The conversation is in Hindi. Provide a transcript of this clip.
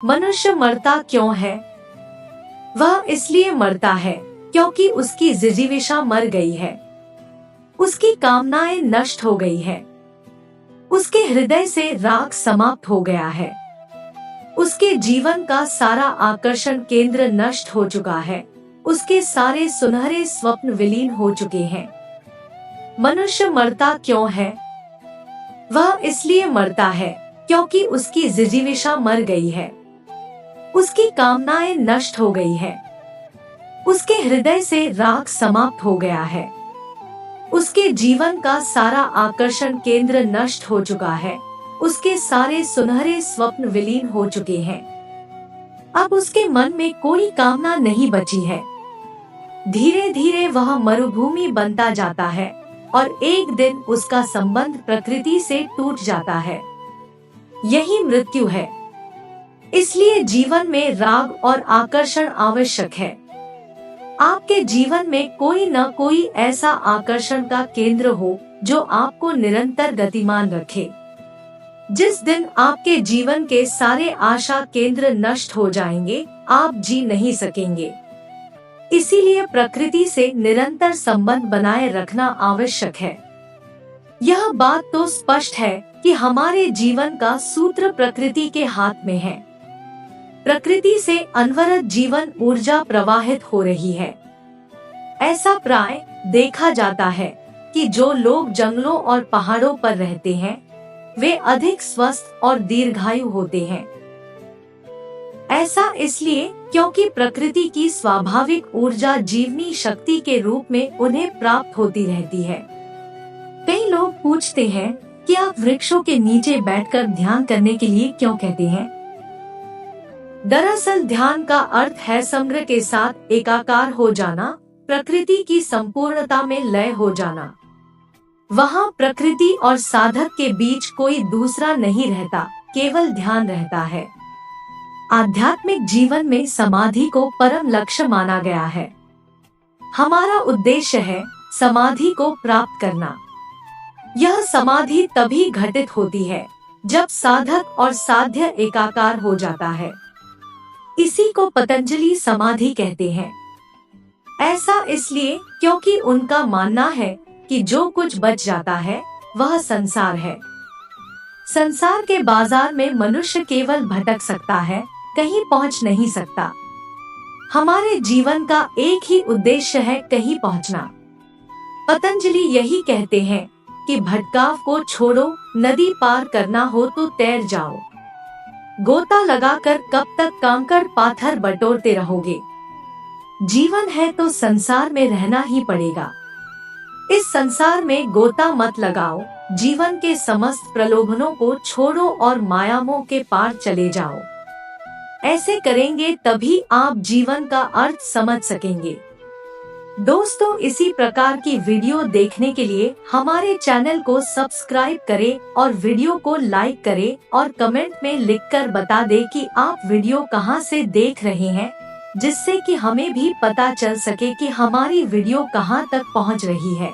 मनुष्य मरता क्यों है? वह इसलिए मरता है क्योंकि उसकी जिजीविषा मर गई है, उसकी कामनाएं नष्ट हो गई है, उसके हृदय से राग समाप्त हो गया है, उसके जीवन का सारा आकर्षण केंद्र नष्ट हो चुका है, उसके सारे सुनहरे स्वप्न विलीन हो चुके हैं। मनुष्य मरता क्यों है? वह इसलिए मरता है क्योंकि उसकी जिजीविषा मर गई है, उसकी कामनाएं नष्ट हो गई है, उसके हृदय से राग समाप्त हो गया है, उसके जीवन का सारा आकर्षण केंद्र नष्ट हो चुका है, उसके सारे सुनहरे स्वप्न विलीन हो चुके हैं। अब उसके मन में कोई कामना नहीं बची है। धीरे धीरे वह मरुभूमि बनता जाता है और एक दिन उसका संबंध प्रकृति से टूट जाता है। यही मृत्यु है। इसलिए जीवन में राग और आकर्षण आवश्यक है। आपके जीवन में कोई न कोई ऐसा आकर्षण का केंद्र हो जो आपको निरंतर गतिमान रखे। जिस दिन आपके जीवन के सारे आशा केंद्र नष्ट हो जाएंगे, आप जी नहीं सकेंगे। इसीलिए प्रकृति से निरंतर संबंध बनाए रखना आवश्यक है। यह बात तो स्पष्ट है कि हमारे जीवन का सूत्र प्रकृति के हाथ में है। प्रकृति से अनवरत जीवन ऊर्जा प्रवाहित हो रही है। ऐसा प्राय देखा जाता है कि जो लोग जंगलों और पहाड़ों पर रहते हैं, वे अधिक स्वस्थ और दीर्घायु होते हैं। ऐसा इसलिए क्योंकि प्रकृति की स्वाभाविक ऊर्जा जीवनी शक्ति के रूप में उन्हें प्राप्त होती रहती है। कई लोग पूछते हैं कि आप वृक्षों के नीचे बैठकर ध्यान करने के लिए क्यों कहते हैं? दरअसल ध्यान का अर्थ है समग्र के साथ एकाकार हो जाना, प्रकृति की संपूर्णता में लय हो जाना। वहाँ प्रकृति और साधक के बीच कोई दूसरा नहीं रहता, केवल ध्यान रहता है। आध्यात्मिक जीवन में समाधि को परम लक्ष्य माना गया है। हमारा उद्देश्य है समाधि को प्राप्त करना। यह समाधि तभी घटित होती है जब साधक और साध्य एकाकार हो जाता है। इसी को पतंजलि समाधि कहते हैं। ऐसा इसलिए क्योंकि उनका मानना है कि जो कुछ बच जाता है वह संसार है। संसार के बाजार में मनुष्य केवल भटक सकता है, कहीं पहुंच नहीं सकता। हमारे जीवन का एक ही उद्देश्य है, कहीं पहुंचना। पतंजलि यही कहते हैं कि भटकाव को छोड़ो, नदी पार करना हो तो तैर जाओ। गोता लगाकर कब तक कंकड़ पाथर बटोरते रहोगे? जीवन है तो संसार में रहना ही पड़ेगा। इस संसार में गोता मत लगाओ, जीवन के समस्त प्रलोभनों को छोड़ो और मायामोह के पार चले जाओ। ऐसे करेंगे तभी आप जीवन का अर्थ समझ सकेंगे। दोस्तों, इसी प्रकार की वीडियो देखने के लिए हमारे चैनल को सब्सक्राइब करें और वीडियो को लाइक करें और कमेंट में लिखकर बता दें कि आप वीडियो कहां से देख रहे हैं, जिससे कि हमें भी पता चल सके कि हमारी वीडियो कहां तक पहुंच रही है।